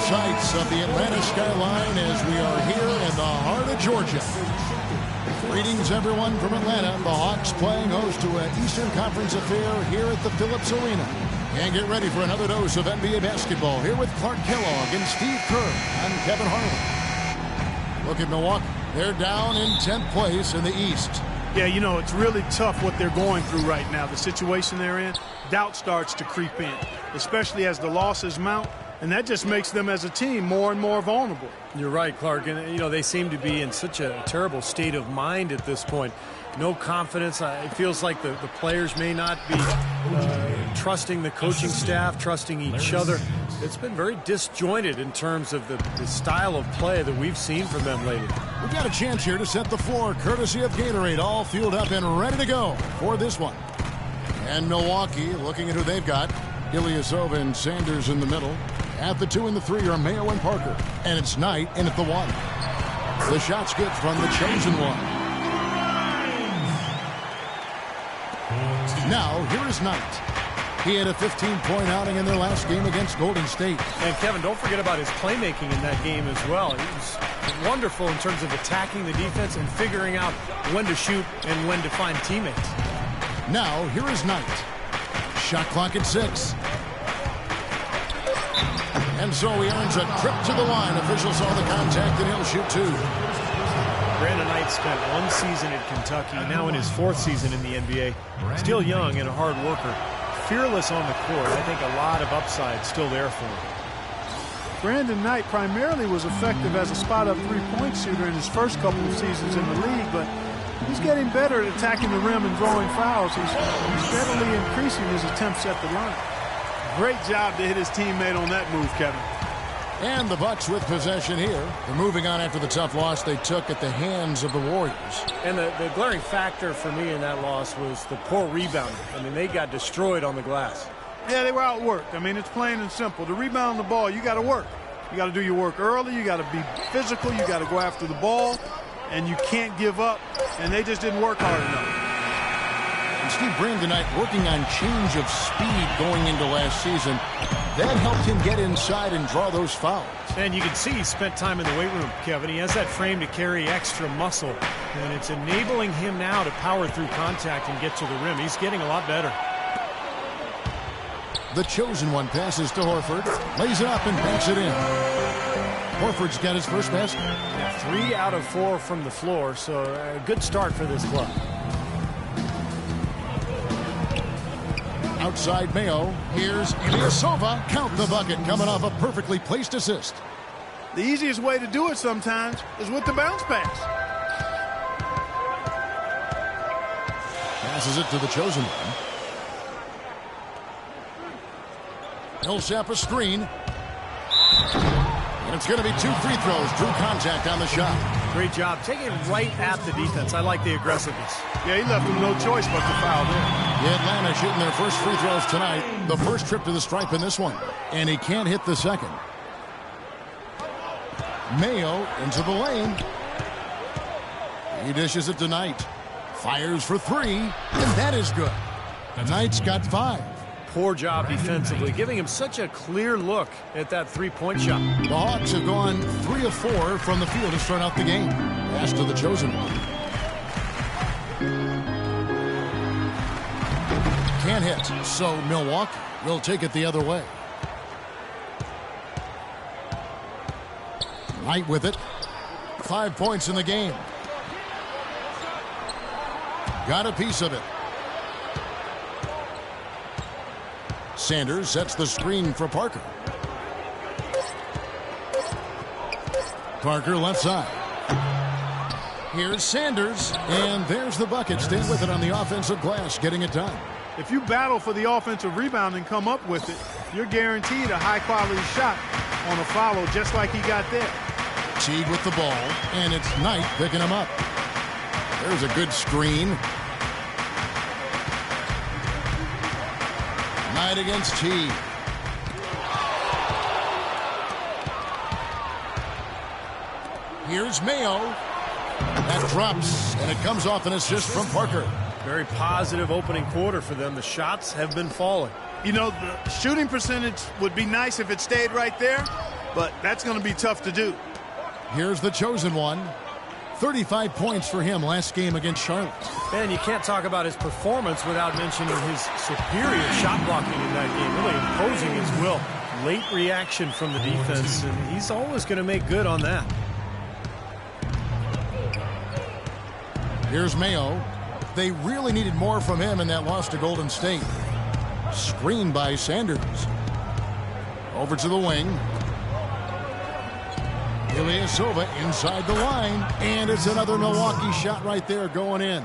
sights of the Atlanta skyline as we are here in the heart of Georgia. Greetings, everyone, from Atlanta. The Hawks playing host to an Eastern Conference affair here at the Phillips Arena. And get ready for another dose of NBA basketball here with Clark Kellogg and Steve Kerr. I'm Kevin Harlan. Look at Milwaukee. They're down in 10th place in the East. Yeah, you know, it's really tough what they're going through right now. The situation they're in, doubt starts to creep in, especially as the losses mount. And that just makes them as a team more and more vulnerable. You're right, Clark. And, you know, they seem to be in such a terrible state of mind at this point. No confidence. It feels like the players may not be trusting the coaching staff, trusting each other. It's been very disjointed in terms of the style of play that we've seen from them lately. We've got a chance here to set the floor, courtesy of Gatorade, all fueled up and ready to go for this one. And Milwaukee, looking at who they've got, Ilyasova and Sanders in the middle. At the 2 and the 3 are Mayo and Parker. And it's Knight in at the 1. The shot's good from the chosen one. Now, here is Knight. He had a 15-point outing in their last game against Golden State. And, Kevin, don't forget about his playmaking in that game as well. He was wonderful in terms of attacking the defense and figuring out when to shoot and when to find teammates. Now, here is Knight. Shot clock at 6. And so he earns a trip to the line. Officials saw the contact, and he'll shoot 2. Brandon Knight spent 1 season at Kentucky, now in his 4th season in the NBA. Still young and a hard worker. Fearless on the court. I think a lot of upside still there for him. Brandon Knight primarily was effective as a spot-up three-point shooter in his first couple of seasons in the league, but he's getting better at attacking the rim and drawing fouls. He's steadily increasing his attempts at the line. Great job to hit his teammate on that move, Kevin. And the Bucks with possession here. They're moving on after the tough loss they took at the hands of the Warriors. And the glaring factor for me in that loss was the poor rebounding. I mean, they got destroyed on the glass. Yeah, they were outworked. I mean, it's plain and simple. To rebound the ball, you got to work. You got to do your work early. You got to be physical. You got to go after the ball. And you can't give up. And they just didn't work hard enough. And Steve, Brandon Knight working on change of speed going into last season. That helped him get inside and draw those fouls. And you can see he spent time in the weight room, Kevin. He has that frame to carry extra muscle. And it's enabling him now to power through contact and get to the rim. He's getting a lot better. The chosen one passes to Horford. Lays it up and banks it in. Horford's got his first basket. Yeah, 3 out of 4 from the floor, so a good start for this club. Outside Mayo. Here's Ilyasova. Count the bucket coming off a perfectly placed assist. The easiest way to do it sometimes is with the bounce pass. Passes it to the chosen one. Millsap a screen. And it's going to be 2 free throws. Drew contact on the shot. Great job. Taking it right at the defense. I like the aggressiveness. Yeah, he left him no choice but to foul there. Atlanta shooting their first free throws tonight. The first trip to the stripe in this one. And he can't hit the second. Mayo into the lane. He dishes it to Knight. Fires for 3. And that is good. Knight's got 5. Poor job defensively, giving him such a clear look at that three-point shot. The Hawks have gone 3 of 4 from the field to start out the game. Pass to the chosen one. Can't hit, so Milwaukee will take it the other way. Knight with it. 5 points in the game. Got a piece of it. Sanders sets the screen for Parker. Parker left side. Here's Sanders, and there's the bucket. Stay with it on the offensive glass, getting it done. If you battle for the offensive rebound and come up with it, you're guaranteed a high-quality shot on a follow just like he got there. Teague with the ball, and it's Knight picking him up. There's a good screen. Knight against Teague. Here's Mayo. That drops, and it comes off an assist from Parker. Very positive opening quarter for them. The shots have been falling. You know, the shooting percentage would be nice if it stayed right there, but that's going to be tough to do. Here's the chosen one. 35 points for him last game against Charlotte. And you can't talk about his performance without mentioning his superior shot blocking in that game, really imposing his will. Late reaction from the defense, and he's always going to make good on that. Here's Mayo. They really needed more from him in that loss to Golden State. Screened by Sanders. Over to the wing. Ilyasova inside the line. And it's another Milwaukee shot right there going in.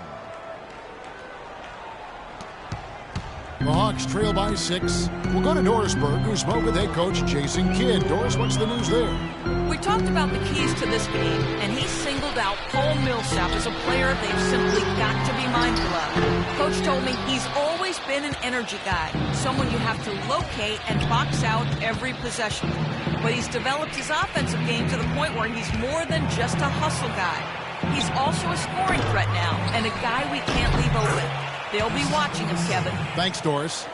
The Hawks trail by 6. We'll go to Dorisburg, who spoke with head coach Jason Kidd. Doris, what's the news there? We talked about the keys to this game, and he singled out Paul Millsap as a player they've simply got to be mindful of. Coach told me he's always been an energy guy, someone you have to locate and box out every possession. But he's developed his offensive game to the point where he's more than just a hustle guy. He's also a scoring threat now, and a guy we can't leave open. They'll be watching him, Kevin. Thanks, Doris.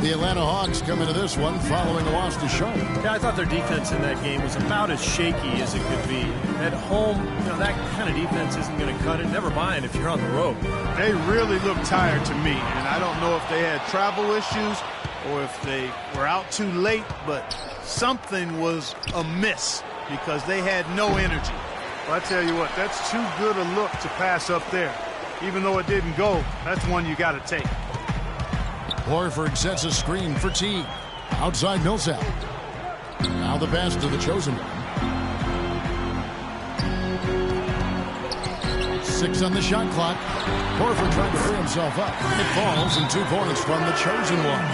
The Atlanta Hawks come into this one following a loss to Charlotte. Yeah, I thought their defense in that game was about as shaky as it could be. At home, that kind of defense isn't going to cut it. Never mind if you're on the road. They really look tired to me, and I don't know if they had travel issues or if they were out too late, but something was amiss because they had no energy. Well, I tell you what, that's too good a look to pass up there. Even though it didn't go, that's one you got to take. Horford sets a screen for Teague. Outside Millsap. Now the pass to the chosen one. 6 on the shot clock. Horford trying to free himself up. It falls, and 2 points from the chosen one.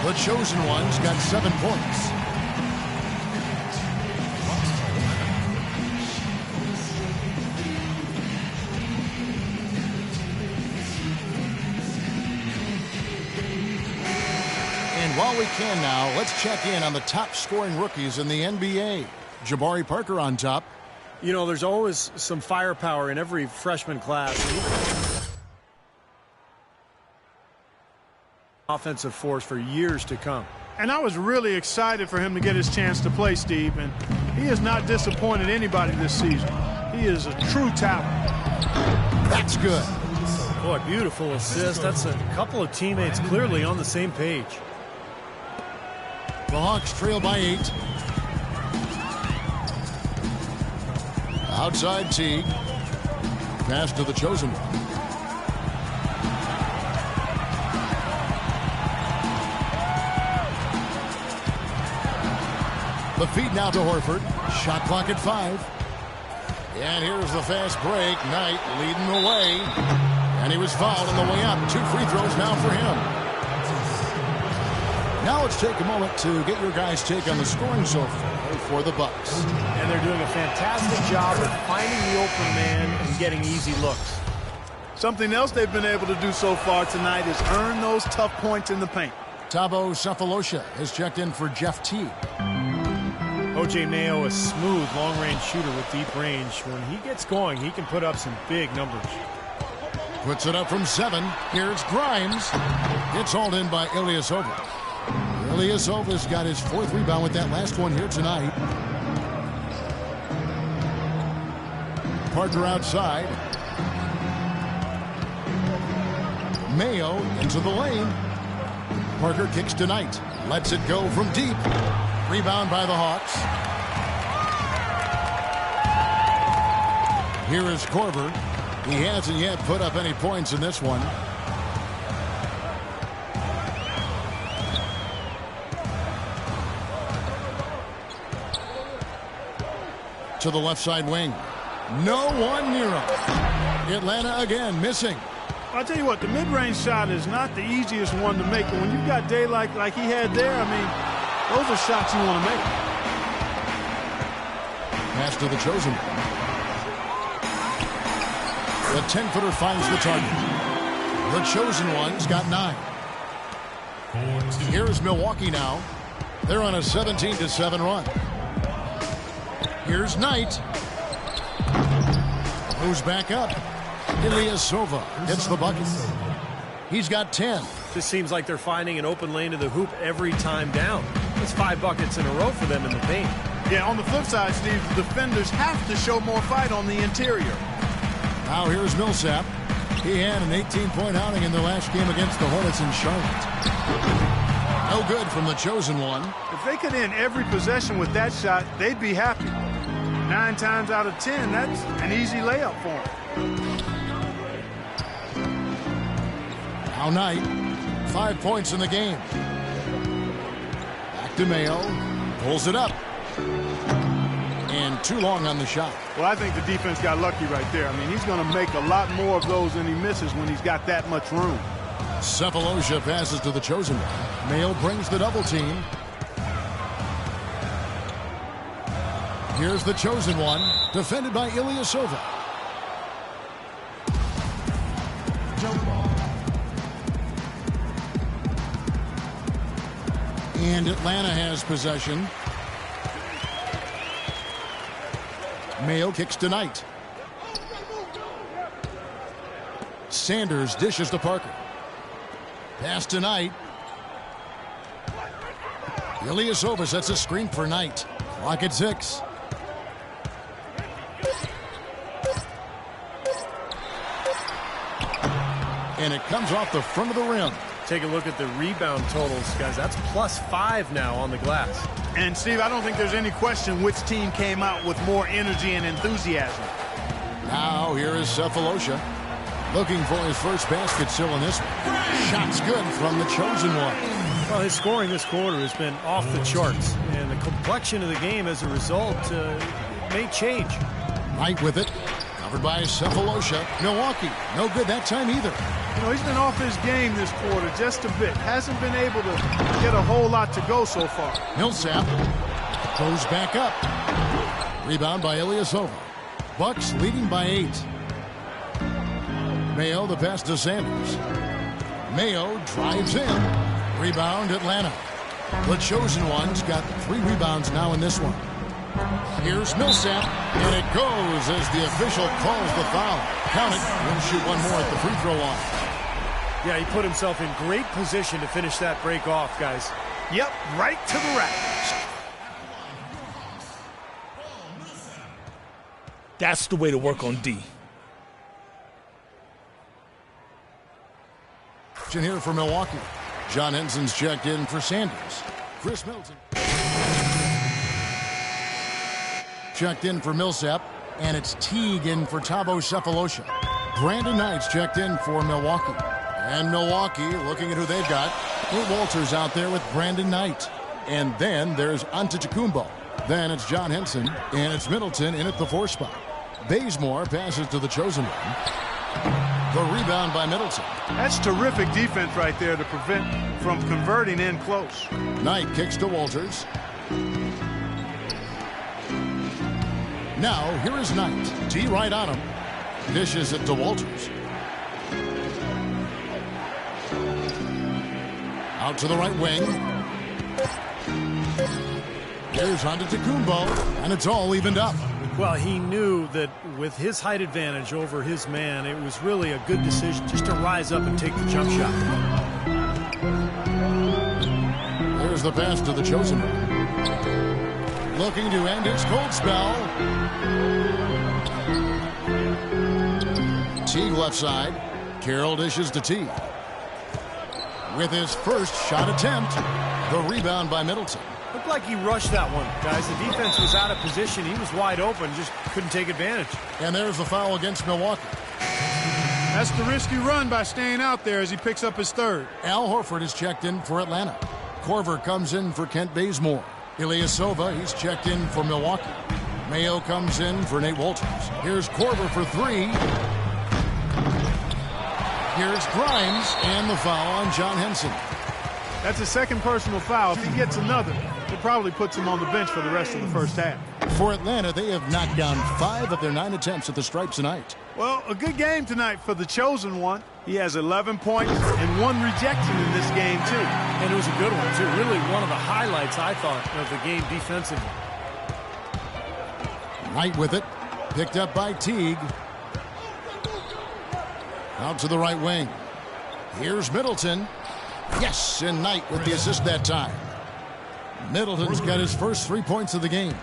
The chosen one's got 7 points. While we can now, let's check in on the top scoring rookies in the NBA. Jabari Parker on top. You know, there's always some firepower in every freshman class. Offensive force for years to come. And I was really excited for him to get his chance to play, Steve, and he has not disappointed anybody this season. He is a true talent. That's good. Boy, beautiful assist. That's a couple of teammates clearly on the same page. The Hawks trail by 8. Outside Teague. Pass to the chosen one. The feed now to Horford. Shot clock at 5. And here's the fast break. Knight leading the way. And he was fouled on the way up. 2 free throws now for him. Now let's take a moment to get your guys' take on the scoring so far for the Bucks. And they're doing a fantastic job of finding the open man and getting easy looks. Something else they've been able to do so far tonight is earn those tough points in the paint. Thabo Sefolosha has checked in for Jeff Teague. O.J. Mayo, a smooth long-range shooter with deep range. When he gets going, he can put up some big numbers. Puts it up from 7. Here's Grimes. It's hauled in by Ilyasova. Ilyasova's got his 4th rebound with that last one here tonight. Parker outside. Mayo into the lane. Parker kicks to Knight. Lets it go from deep. Rebound by the Hawks. Here is Korver. He hasn't yet put up any points in this one. To the left side wing. No one near him. Atlanta again missing. I'll tell you what, the mid-range shot is not the easiest one to make. But when you've got daylight like he had there, I mean, those are shots you want to make. Pass to the chosen one. The 10-footer finds the target. The chosen one's got 9. Here's Milwaukee now. They're on a 17-7 run. Here's Knight. Moves back up. Ilyasova hits the bucket. He's got 10. Just seems like they're finding an open lane to the hoop every time down. It's 5 buckets in a row for them in the paint. Yeah, on the flip side, Steve, the defenders have to show more fight on the interior. Now here's Millsap. He had an 18-point outing in their last game against the Hornets in Charlotte. No good from the chosen one. If they could end every possession with that shot, they'd be happy. 9 times out of 10, that's an easy layup for them. Now Knight, 5 points in the game. Back to Mayo, pulls it up. And too long on the shot. Well, I think the defense got lucky right there. I mean, he's going to make a lot more of those than he misses when he's got that much room. Sefolosha passes to the chosen one. Mayo brings the double team. Here's the chosen one, defended by Ilyasova. And Atlanta has possession. Mayo kicks to Knight. Sanders dishes to Parker. Pass to Knight. Ilyasova sets a screen for Knight. Clock at 6. And it comes off the front of the rim. Take a look at the rebound totals, guys. That's +5 now on the glass. And, Steve, I don't think there's any question which team came out with more energy and enthusiasm. Now here is Sefolosha. Looking for his first basket still in this one. Shot's good from the chosen one. Well, his scoring this quarter has been off the charts. And the complexion of the game as a result may change. Knight with it. Covered by Sefolosha. Milwaukee. No good that time either. You know, he's been off his game this quarter just a bit. Hasn't been able to get a whole lot to go so far. Millsap goes back up. Rebound by Ilyasova. Bucks leading by 8. Mayo the pass to Sanders. Mayo drives in. Rebound Atlanta. The chosen one's got 3 rebounds now in this one. Here's Millsap, and it goes as the official calls the foul. Count it. He'll shoot one more at the free throw line. Yeah, he put himself in great position to finish that break off, guys. Yep, right to the rack. That's the way to work on D. Here for Milwaukee. John Henson's checked in for Sanders. Chris Middleton checked in for Millsap, and it's Teague in for Thabo Sefolosha. Brandon Knight's checked in for Milwaukee. And Milwaukee, looking at who they've got, Nate Walters out there with Brandon Knight. And then there's Antetokounmpo. Then it's John Henson, and it's Middleton in at the 4 spot. Bazemore passes to the chosen one. The rebound by Middleton. That's terrific defense right there to prevent from converting in close. Knight kicks to Walters. Now, here is Knight. T right on him. Dishes it to Walters. Out to the right wing. Here's Antetokounmpo, and it's all evened up. Well, he knew that with his height advantage over his man, it was really a good decision just to rise up and take the jump shot. There's the pass to the chosen one. Looking to end his cold spell. Teague left side. Carroll dishes to Teague. With his first shot attempt, the rebound by Middleton. Looked like he rushed that one, guys. The defense was out of position. He was wide open, just couldn't take advantage. And there's the foul against Milwaukee. That's the risky run by staying out there as he picks up his 3rd. Al Horford is checked in for Atlanta. Korver comes in for Kent Bazemore. Ilyasova, he's checked in for Milwaukee. Mayo comes in for Nate Walters. Here's Korver for 3. Here's Grimes, and the foul on John Henson. That's a 2nd personal foul. If he gets another, it probably puts him on the bench for the rest of the first half. For Atlanta, they have knocked down 5 of their 9 attempts at the stripe tonight. Well, a good game tonight for the chosen one. He has 11 points and 1 rejection in this game, too. And it was a good one, too. Really one of the highlights, I thought, of the game defensively. Knight with it. Picked up by Teague. Out to the right wing. Here's Middleton. Yes, and Knight with the assist that time. Middleton's got his first 3 points of the game.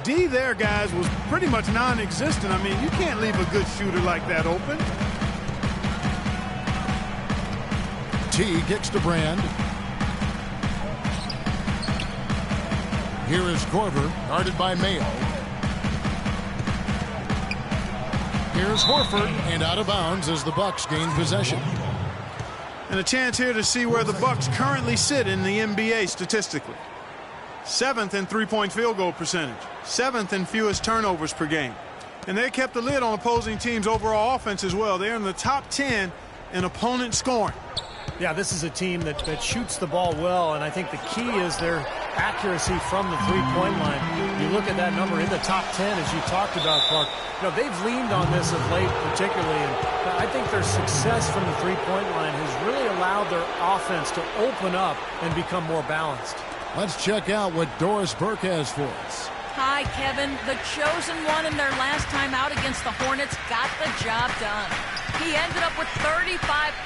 D there, guys, was pretty much non-existent. I mean, you can't leave a good shooter like that open. T kicks to Brand. Here is Korver, guarded by Mayo. Here's Horford, and out of bounds as the Bucks gain possession. And a chance here to see where the Bucks currently sit in the NBA statistically. 7th in three-point field goal percentage. 7th in fewest turnovers per game. And they kept the lid on opposing teams' overall offense as well. They're in the top 10 in opponent scoring. Yeah, this is a team that shoots the ball well, and I think the key is their accuracy from the three-point line. You look at that number in the top 10, as you talked about, Clark. You know, they've leaned on this of late particularly, and I think their success from the three-point line has really allowed their offense to open up and become more balanced. Let's check out what Doris Burke has for us. Hi, Kevin. The chosen one in their last time out against the Hornets got the job done. He ended up with 35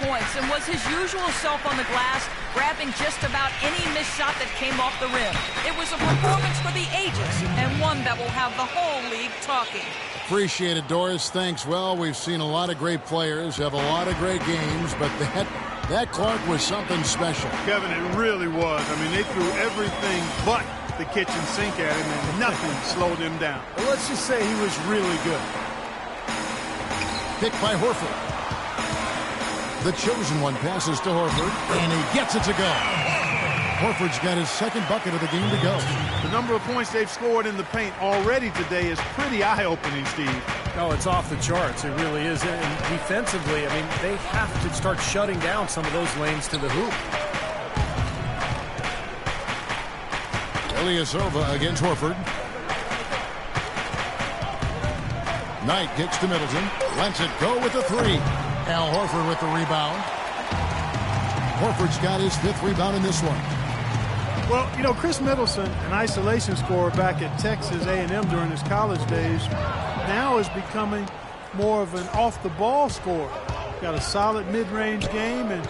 points and was his usual self on the glass, grabbing just about any missed shot that came off the rim. It was a performance for the ages, and one that will have the whole league talking. Appreciate it, Doris. Thanks. Well, we've seen a lot of great players have a lot of great games, but that Clark was something special. Kevin, it really was. I mean, they threw everything but the kitchen sink at him, and nothing slowed him down. Well, let's just say he was really good. Picked by Horford. The chosen one passes to Horford, and he gets it to go. Horford's got his second bucket of the game to go. The number of points they've scored in the paint already today is pretty eye-opening, Steve. Oh, it's off the charts. It really is. And defensively, I mean, they have to start shutting down some of those lanes to the hoop. Ilyasova against Horford. Knight kicks to Middleton. Lets it go with the three. Al Horford with the rebound. Horford's got his 5th rebound in this one. Well, you know, Chris Middleton, an isolation scorer back at Texas A&M during his college days, now is becoming more of an off-the-ball scorer. Got a solid mid-range game and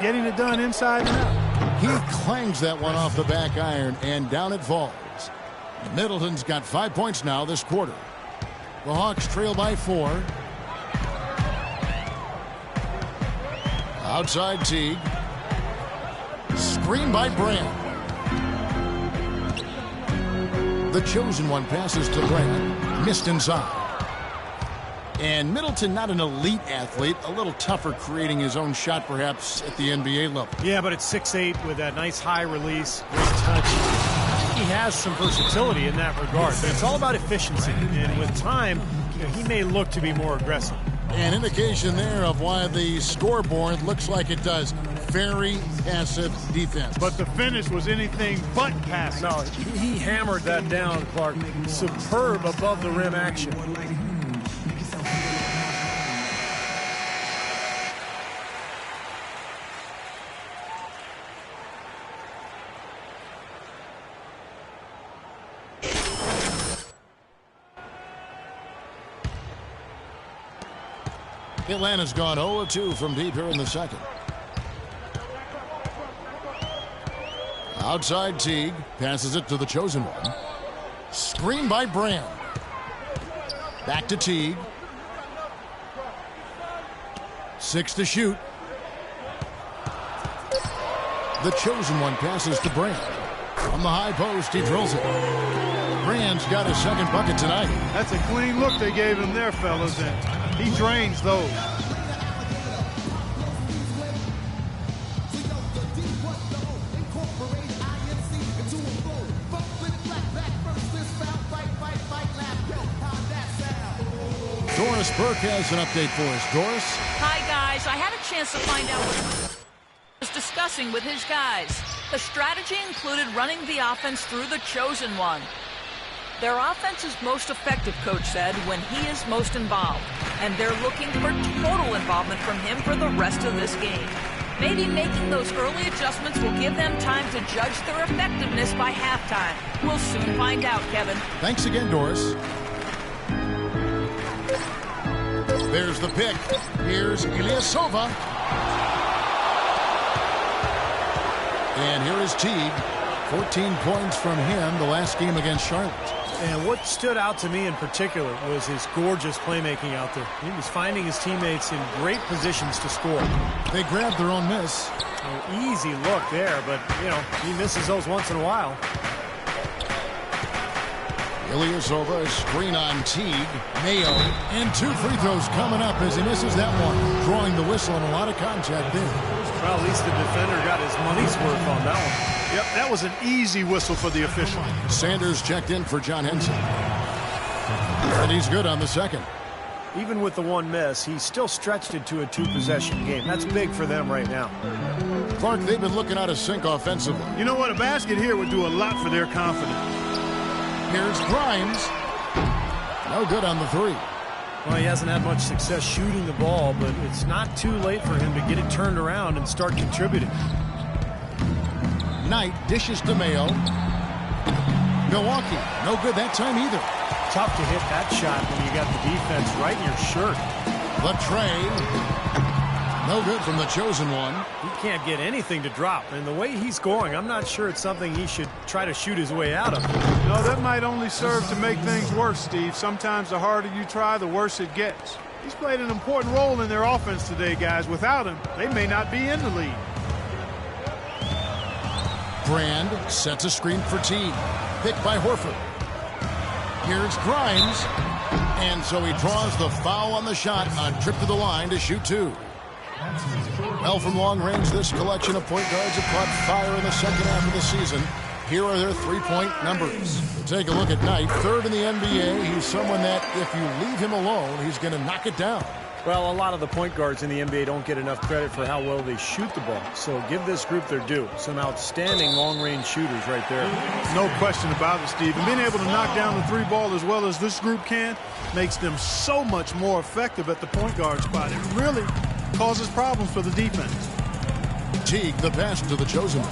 getting it done inside and out. He clangs that one off the back iron, and down it falls. Middleton's got 5 points now this quarter. The Hawks trail by 4. Outside Teague. Screen by Brand. The chosen one passes to Brand. Missed inside. And Middleton, not an elite athlete, a little tougher creating his own shot perhaps at the NBA level. Yeah, but at 6'8" with that nice high release, great touch. I think he has some versatility in that regard, but it's all about efficiency. And with time, you know, he may look to be more aggressive. An indication there of why the scoreboard looks like it does. Very passive defense. But the finish was anything but passive. No, he hammered that down, Clark. Superb above the rim action. Atlanta's gone 0-2 from deep here in the second. Outside Teague. Passes it to the chosen one. Screen by Brand. Back to Teague. 6 to shoot. The chosen one passes to Brand. From the high post, he drills it. Brand's got his second bucket tonight. That's a clean look they gave him there, fellas, and he drains those. Doris Burke has an update for us. Doris? Hi, guys. I had a chance to find out what he was discussing with his guys. The strategy included running the offense through the chosen one. Their offense is most effective, Coach said, when he is most involved. And they're looking for total involvement from him for the rest of this game. Maybe making those early adjustments will give them time to judge their effectiveness by halftime. We'll soon find out, Kevin. Thanks again, Doris. There's the pick. Here's Ilyasova. And here is Teague. 14 points from him the last game against Charlotte. And what stood out to me in particular was his gorgeous playmaking out there. He was finding his teammates in great positions to score. They grabbed their own miss. An easy look there, but, he misses those once in a while. Ilyasova, screen on Teague. Mayo, and 2 free throws coming up as he misses that one. Drawing the whistle and a lot of contact there. Well, at least the defender got his money's worth on that one. Yep, that was an easy whistle for the official. Sanders checked in for John Henson. And he's good on the second. Even with the one miss, he's still stretched it to a 2-possession game. That's big for them right now. Clark, they've been looking out of sync offensively. You know what? A basket here would do a lot for their confidence. Here's Grimes. No good on the 3. Well, he hasn't had much success shooting the ball, but it's not too late for him to get it turned around and start contributing. Knight dishes to Mayo. Milwaukee, no good that time either. Tough to hit that shot when you got the defense right in your shirt. Latray. No good from the chosen one. He can't get anything to drop. And the way he's scoring, I'm not sure it's something he should try to shoot his way out of. No, that might only serve to make things worse, Steve. Sometimes the harder you try, the worse it gets. He's played an important role in their offense today, guys. Without him, they may not be in the lead. Brand sets a screen for Teague. Picked by Horford. Here's Grimes. And so he draws the foul on the shot on trip to the line to shoot 2. Well, from long range, this collection of point guards have caught fire in the second half of the season. Here are their three-point numbers. Take a look at Knight, 3rd in the NBA. He's someone that, if you leave him alone, he's going to knock it down. Well, a lot of the point guards in the NBA don't get enough credit for how well they shoot the ball. So give this group their due. Some outstanding long-range shooters right there. No question about it, Steve. And being able to knock down the 3-ball as well as this group can makes them so much more effective at the point guard spot. It really causes problems for the defense. Teague, the pass to the chosen one.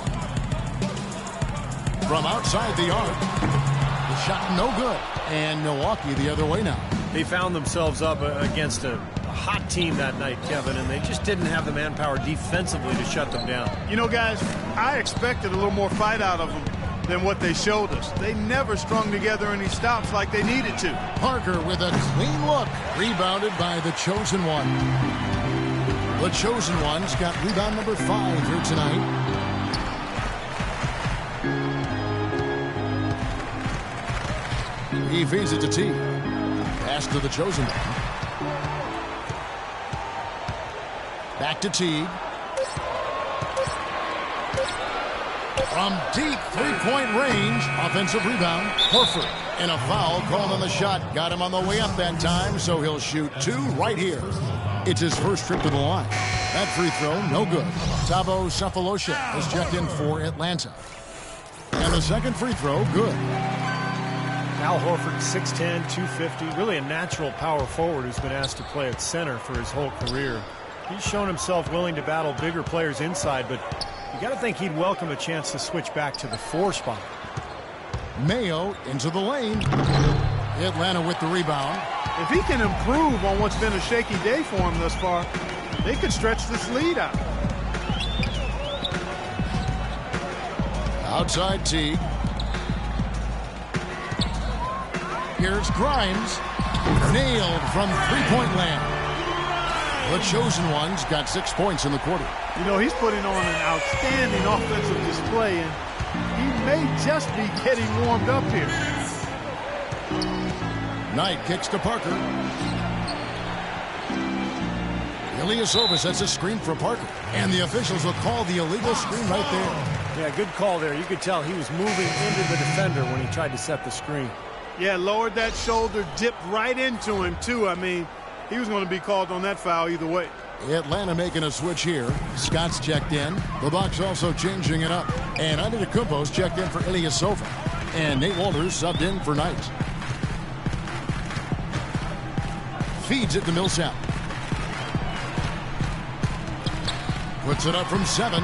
From outside the arc. The shot no good. And Milwaukee the other way now. They found themselves up against a hot team that night, Kevin, and they just didn't have the manpower defensively to shut them down. You know, guys, I expected a little more fight out of them than what they showed us. They never strung together any stops like they needed to. Parker with a clean look. Rebounded by the chosen one. The chosen one's got rebound number 5 here tonight. He feeds it to Teague. Pass to the chosen one. Back to Teague. From deep three-point range, offensive rebound, Horford. And a foul called on the shot. Got him on the way up that time, so he'll shoot 2 right here. It's his first trip to the line. That free throw, no good. Thabo Sefolosha has checked in for Atlanta. And the second free throw, good. Al Horford, 6'10", 250, really a natural power forward who's been asked to play at center for his whole career. He's shown himself willing to battle bigger players inside, but you got to think he'd welcome a chance to switch back to the 4 spot. Mayo into the lane. Atlanta with the rebound. If he can improve on what's been a shaky day for him thus far, they could stretch this lead out. Outside Teague. Here's Grimes. Nailed from three-point land. The chosen one's got 6 points in the quarter. You know, he's putting on an outstanding offensive display, and he may just be getting warmed up here. Knight kicks to Parker. Ilyasova sets a screen for Parker. And the officials will call the illegal screen right there. Yeah, good call there. You could tell he was moving into the defender when he tried to set the screen. Yeah, lowered that shoulder, dipped right into him, too. I mean, he was going to be called on that foul either way. Atlanta making a switch here. Scott's checked in. The Bucks also changing it up. And Antetokounmpo's checked in for Ilyasova. And Nate Walters subbed in for Knight. Feeds it to Millsap. Puts it up from 7.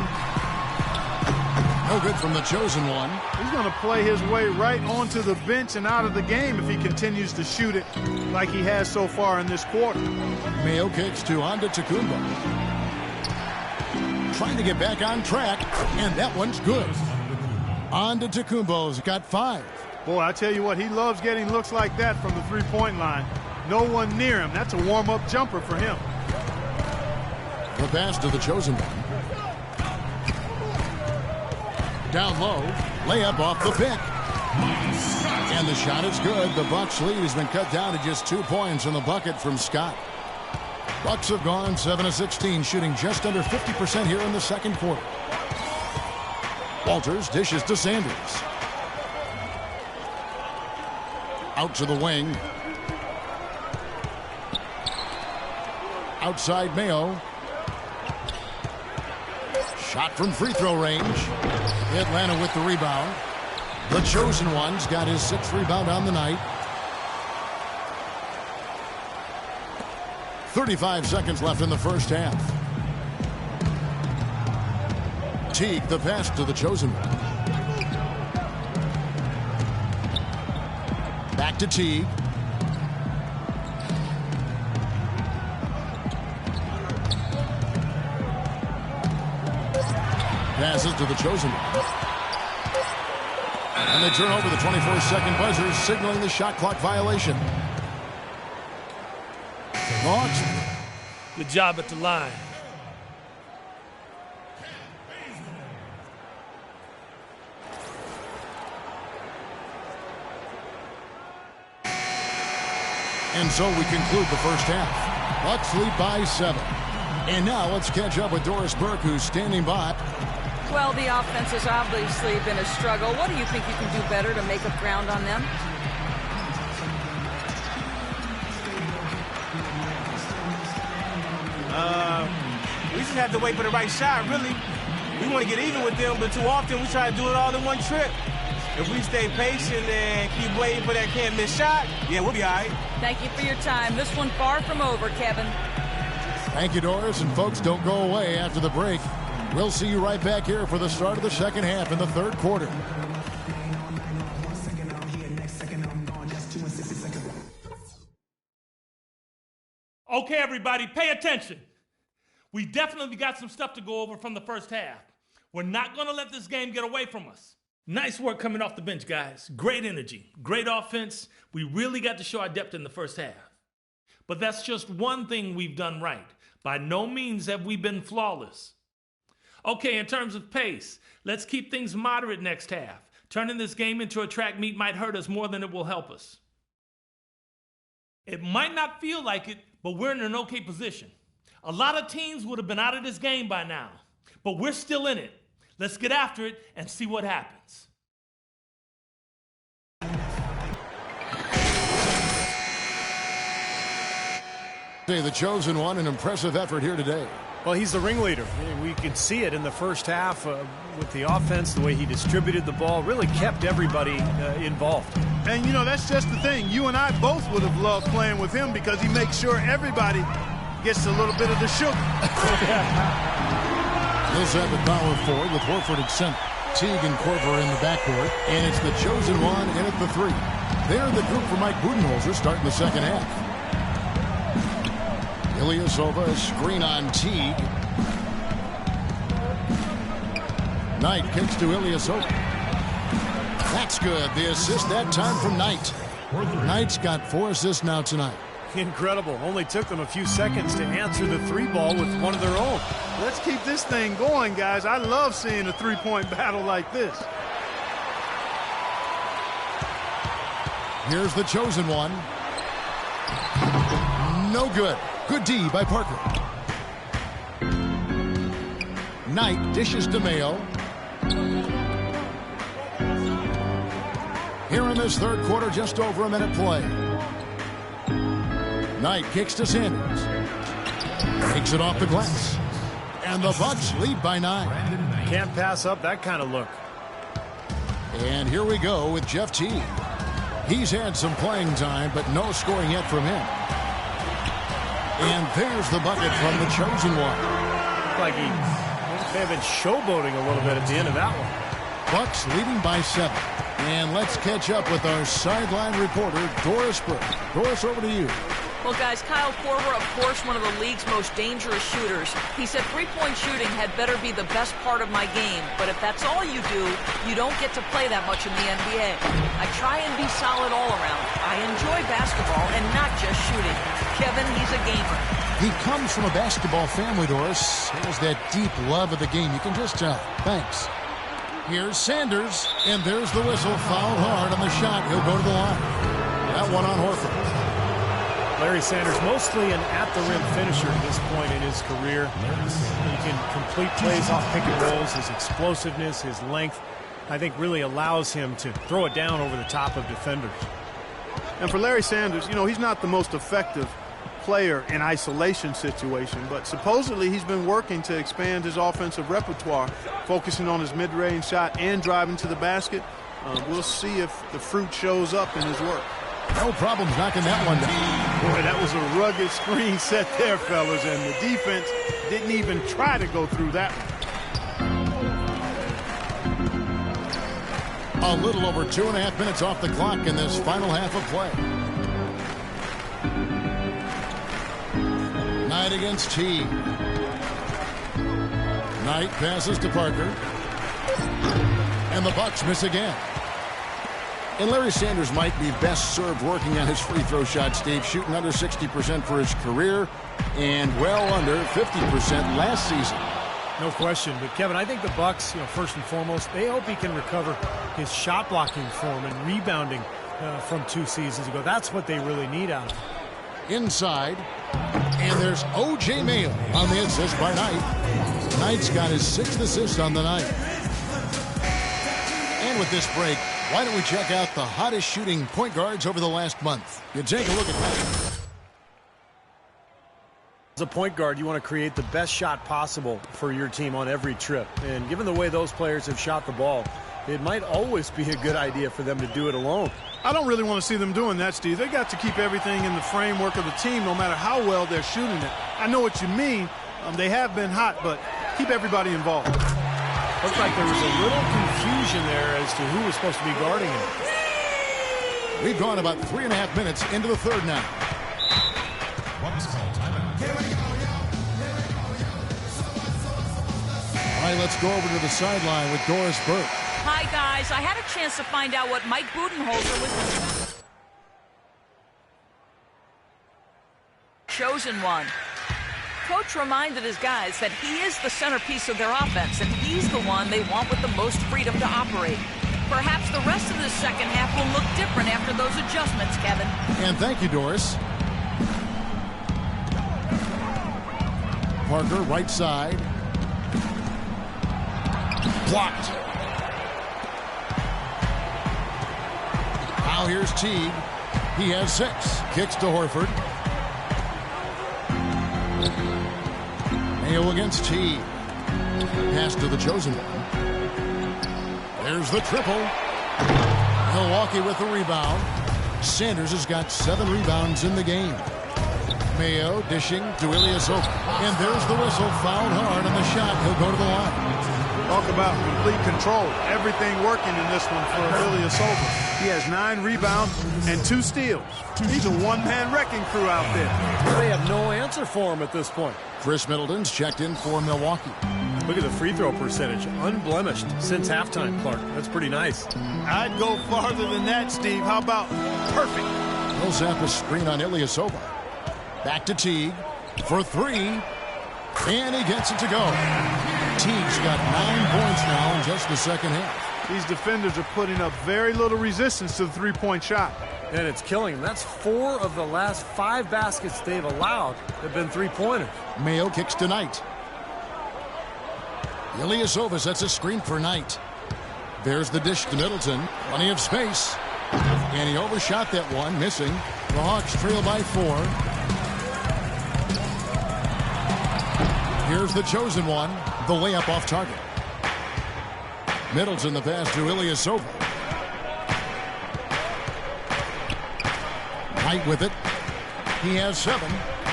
No good from the chosen one. He's going to play his way right onto the bench and out of the game if he continues to shoot it like he has so far in this quarter. Mayo kicks to Antetokounmpo. trying to get back on track, and that one's good. On to Tecumbo's got 5. Boy, I tell you what, he loves getting looks like that from the three-point line. No one near him. That's a warm-up jumper for him. The pass to the chosen one. Down low, layup off the pick. And the shot is good. The Bucks lead has been cut down to just 2 points in the bucket from Scott. Bucks have gone 7 of 16, shooting just under 50% here in the second quarter. Walters dishes to Sanders. Out to the wing. Outside Mayo. Shot from free throw range. Atlanta with the rebound. The chosen one's got his 6th rebound on the night. 35 seconds left in the first half. Teague, the pass to the chosen one. Back to Teague. Passes to the chosen one. And they turn over the 24-second buzzer, signaling the shot clock violation. Hawks. Good job at the line. And so we conclude the first half. Bucks lead by 7. And now let's catch up with Doris Burke, who's standing by. Well, the offense has obviously been a struggle. What do you think you can do better to make up ground on them? We just have to wait for the right shot, really. We want to get even with them, but too often we try to do it all in one trip. If we stay patient and keep waiting for that can't-miss shot, yeah, we'll be all right. Thank you for your time. This one far from over, Kevin. Thank you, Doris. And folks, don't go away after the break. We'll see you right back here for the start of the second half in the third quarter. Okay, everybody, pay attention. We definitely got some stuff to go over from the first half. We're not going to let this game get away from us. Nice work coming off the bench, guys. Great energy, great offense. We really got to show our depth in the first half. But that's just one thing we've done right. By no means have we been flawless. Okay, in terms of pace, let's keep things moderate next half. Turning this game into a track meet might hurt us more than it will help us. It might not feel like it, but we're in an okay position. A lot of teams would have been out of this game by now, but we're still in it. Let's get after it and see what happens. The chosen one, an impressive effort here today. Well, he's the ringleader. We can see it in the first half with the offense, the way he distributed the ball, really kept everybody involved. And, you know, that's just the thing. You and I both would have loved playing with him because he makes sure everybody gets a little bit of the sugar. He'll set the power forward with Horford at center. Teague and Korver in the backcourt. And it's the chosen one in at the 3. They're the group for Mike Budenholzer starting the second half. Ilyasova, screen on Teague. Knight kicks to Ilyasova. That's good. The assist that time from Knight. Knight's got 4 assists now tonight. Incredible. Only took them a few seconds to answer the 3 ball with one of their own. Let's keep this thing going, guys. I love seeing a three-point battle like this. Here's the chosen one. No good. Good D by Parker. Knight dishes to Mayo. Here in this third quarter, just over a minute play. Knight kicks to Sanders. Takes it off the glass. And the Bucks lead by 9. Can't pass up that kind of look. And here we go with Jeff Teague. He's had some playing time, but no scoring yet from him. And there's the bucket from the chosen one. Like he may have been showboating a little bit at the end of that one. Bucks leading by 7. And let's catch up with our sideline reporter, Doris Burke. Doris, over to you. Well, guys, Kyle Korver, of course, one of the league's most dangerous shooters. He said three-point shooting had better be the best part of my game, but if that's all you do, you don't get to play that much in the NBA. I try and be solid all around. I enjoy basketball and not just shooting. Kevin, he's a gamer. He comes from a basketball family, Doris. He has that deep love of the game. You can just tell. Thanks. Here's Sanders, and there's the whistle. Fouled hard on the shot. He'll go to the line. That one on Horford. Larry Sanders, mostly an at-the-rim finisher at this point in his career. He can complete plays off pick and rolls. His explosiveness, his length, I think really allows him to throw it down over the top of defenders. And for Larry Sanders, you know, he's not the most effective player in isolation situation, but supposedly he's been working to expand his offensive repertoire, focusing on his mid-range shot and driving to the basket. We'll see if the fruit shows up in his work. No problems knocking that one down. Boy, that was a rugged screen set there, fellas, and the defense didn't even try to go through that one. A little over 2.5 minutes off the clock in this final half of play. Knight against Teague. Knight passes to Parker. And the Bucks miss again. And Larry Sanders might be best served working on his free throw shot, Steve, shooting under 60% for his career and well under 50% last season. No question. But, Kevin, I think the Bucks, first and foremost, they hope he can recover his shot blocking form and rebounding from 2 seasons ago. That's what they really need out of him. Inside, and there's O.J. Mayo on the assist by Knight. Knight's got his 6th assist on the night. And with this break, why don't we check out the hottest shooting point guards over the last month? You take a look at that. As a point guard, you want to create the best shot possible for your team on every trip. And given the way those players have shot the ball, it might always be a good idea for them to do it alone. I don't really want to see them doing that, Steve. They got to keep everything in the framework of the team no matter how well they're shooting it. I know what you mean. They have been hot, but keep everybody involved. Looks like there was a little confusion there as to who was supposed to be guarding him. We've gone about 3.5 minutes into the third now. All right, let's go over to the sideline with Doris Burke. Hi, guys. I had a chance to find out what Mike Budenholzer was chosen one. Coach reminded his guys that he is the centerpiece of their offense, and he's the one they want with the most freedom to operate. Perhaps the rest of the second half will look different after those adjustments, Kevin. And thank you, Doris. Parker, right side. Blocked. Now here's Teague. He has 6. Kicks to Horford. Mayo against Teague. Pass to the chosen one. There's the triple. Milwaukee with the rebound. Sanders has got 7 rebounds in the game. Mayo dishing to Ilyasova. And there's the whistle. Fouled hard on the shot. He'll go to the line. Talk about complete control. Everything working in this one for Ilyasova. He has 9 rebounds and 2 steals. He's a one-man wrecking crew out there. They have no answer for him at this point. Chris Middleton's checked in for Milwaukee. Look at the free throw percentage. Unblemished since halftime, Clark. That's pretty nice. I'd go farther than that, Steve. How about perfect? Millsap a screen on Ilyasova. Back to Teague for 3. And he gets it to go. Teague's got 9 points now in just the second half. These defenders are putting up very little resistance to the three-point shot. And it's killing them. That's 4 of the last 5 baskets they've allowed have been three-pointers. Mayo kicks to Knight. Ilyasova sets a screen for Knight. There's the dish to Middleton. Plenty of space. And he overshot that one, missing. The Hawks trail by 4. Here's the chosen one. The layup off target. Middleton the pass to Ilyasova. Knight with it. He has 7.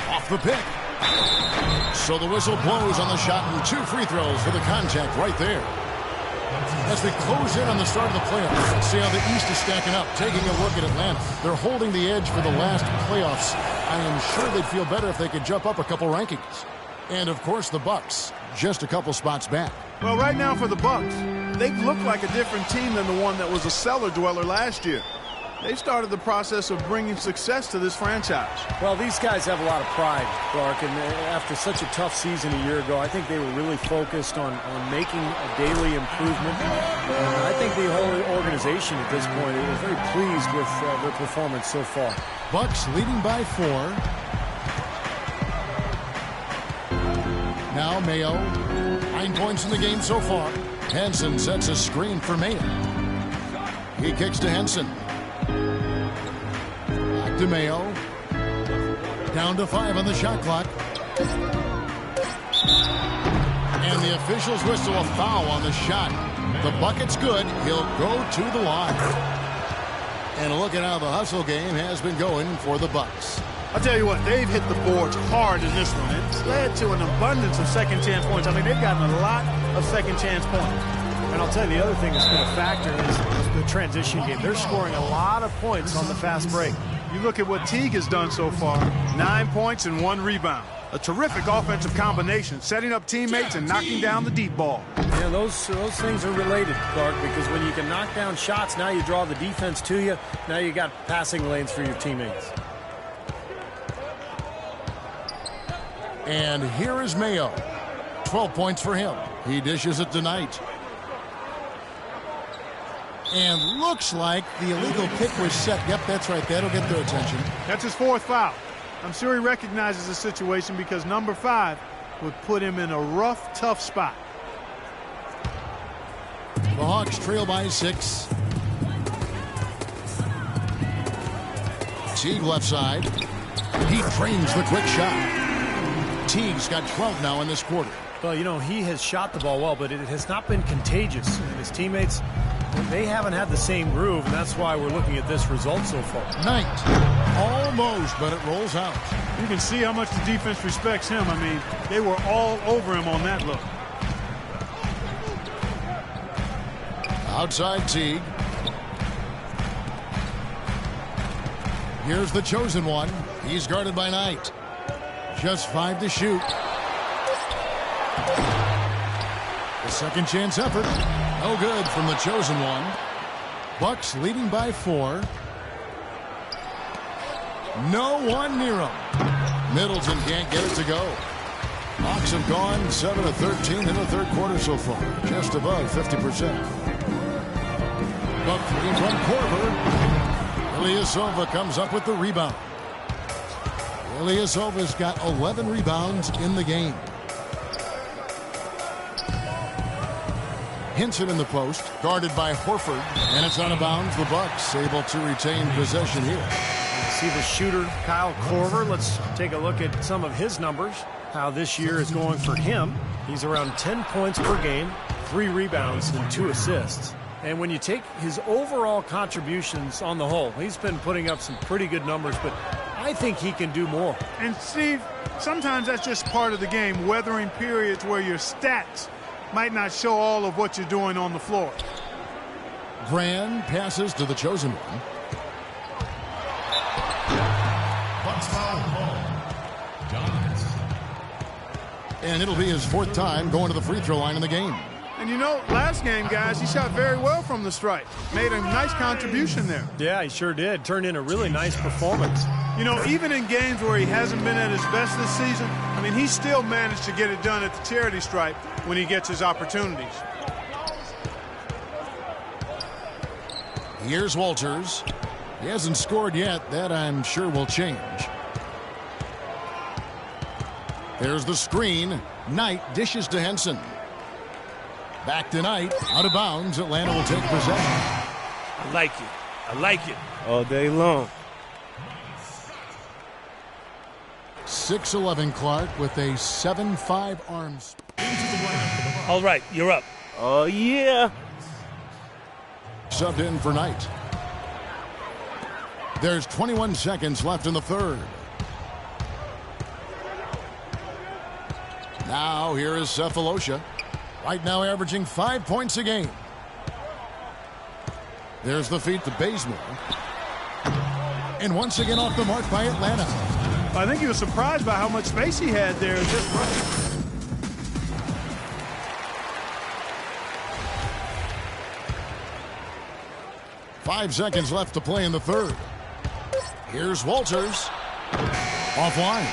Off the pick. So the whistle blows on the shot and 2 free throws for the contact right there. As we close in on the start of the playoffs, let's see how the East is stacking up. Taking a look at Atlanta. They're holding the edge for the last playoffs. I am sure they'd feel better if they could jump up a couple rankings. And, of course, the Bucks, just a couple spots back. Well, right now for the Bucks, they've looked like a different team than the one that was a cellar dweller last year. They've started the process of bringing success to this franchise. Well, these guys have a lot of pride, Clark, and after such a tough season a year ago, I think they were really focused on making a daily improvement. I think the whole organization at this point is very pleased with their performance so far. Bucks leading by 4. Now Mayo, 9 points in the game so far. Henson sets a screen for Mayo. He kicks to Henson. Back to Mayo. Down to 5 on the shot clock. And the officials whistle a foul on the shot. The bucket's good. He'll go to the line. And look at how the hustle game has been going for the Bucks. I'll tell you what, they've hit the boards hard in this one. It's led to an abundance of second-chance points. I mean, they've gotten a lot of second-chance points. And I'll tell you, the other thing that's been a factor is the transition game. They're scoring a lot of points on the fast break. You look at what Teague has done so far. 9 points and 1 rebound. A terrific offensive combination, setting up teammates and knocking down the deep ball. Yeah, those things are related, Clark, because when you can knock down shots, now you draw the defense to you. Now you got passing lanes for your teammates. And here is Mayo. 12 points for him. He dishes it tonight. And looks like the illegal kick was set. Yep, that's right. That'll get their attention. That's his 4th foul. I'm sure he recognizes the situation because number 5 would put him in a rough, tough spot. The Hawks trail by 6. Teague left side. He drains the quick shot. Teague's got 12 now in this quarter. Well, you know, he has shot the ball well, but it has not been contagious. And his teammates, they haven't had the same groove, and that's why we're looking at this result so far. Knight. Almost, but it rolls out. You can see how much the defense respects him. I mean, they were all over him on that look. Outside Teague. Here's the chosen one. He's guarded by Knight. Just 5 to shoot. The second chance effort. No good from the chosen one. Bucks leading by 4. No one near him. Middleton can't get it to go. Hawks have gone 7 of 13 in the third quarter so far. Just above 50%. Buck 3 from Korver. Ilyasova comes up with the rebound. Ilyasova's got 11 rebounds in the game. Henson in the post, guarded by Horford, and it's out of bounds. The Bucks able to retain possession here. See the shooter, Kyle Korver. Let's take a look at some of his numbers, how this year is going for him. He's around 10 points per game, 3 rebounds, and 2 assists. And when you take his overall contributions on the whole, he's been putting up some pretty good numbers, but I think he can do more. And, Steve, sometimes that's just part of the game, weathering periods where your stats might not show all of what you're doing on the floor. Grand passes to the chosen one. And it'll be his 4th time going to the free throw line in the game. And you know, last game, guys, he shot very well from the stripe. Made a nice contribution there. Yeah, he sure did. Turned in a really nice performance. You know, even in games where he hasn't been at his best this season, I mean, he still managed to get it done at the charity stripe when he gets his opportunities. Here's Walters. He hasn't scored yet. That, I'm sure, will change. There's the screen. Knight dishes to Henson. Back to Knight. Out of bounds. Atlanta will take possession. I like it. I like it. All day long. 6'11" Clark with a 7'5" arms. All right, you're up. Oh, yeah. Subbed in for Knight. There's 21 seconds left in the third. Now here is Sefolosha. Right now averaging 5 points a game. There's the feed to Bazemore. And once again off the mark by Atlanta. I think he was surprised by how much space he had there. Just running. 5 seconds left to play in the third. Here's Walters. Offline.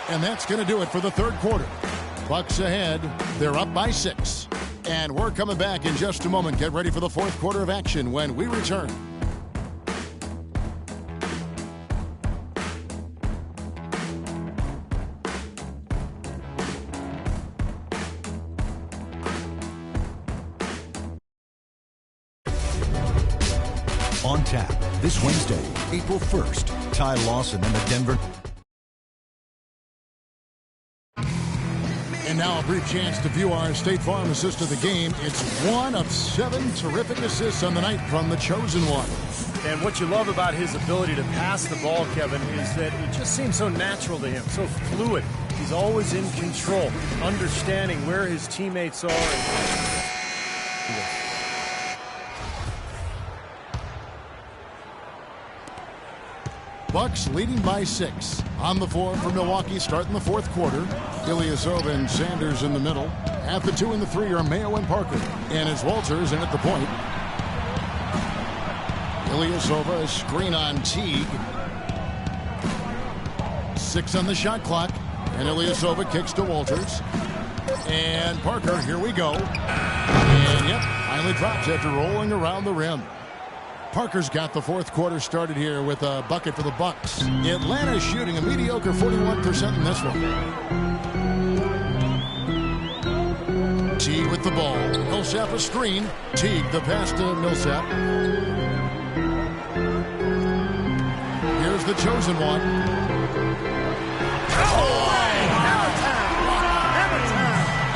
And that's going to do it for the third quarter. Bucks ahead. They're up by 6. And we're coming back in just a moment. Get ready for the fourth quarter of action when we return. On tap this Wednesday, April 1st, Ty Lawson and the Denver. And now a brief chance to view our State Farm assist of the game. It's 1 of 7 terrific assists on the night from the chosen one. And what you love about his ability to pass the ball, Kevin, is that it just seems so natural to him, so fluid. He's always in control, understanding where his teammates are. Bucks leading by 6. On the floor for Milwaukee starting the fourth quarter. Ilyasova and Sanders in the middle. At the 2 and the 3 are Mayo and Parker. And it's Walters in at the point. Ilyasova, a screen on Teague. 6 on the shot clock. And Ilyasova kicks to Walters. And Parker, here we go. And yep, finally drops after rolling around the rim. Parker's got the fourth quarter started here with a bucket for the Bucks. Atlanta shooting a mediocre 41% in this one. Teague with the ball. Millsap a screen. Teague the pass to Millsap. Here's the chosen one.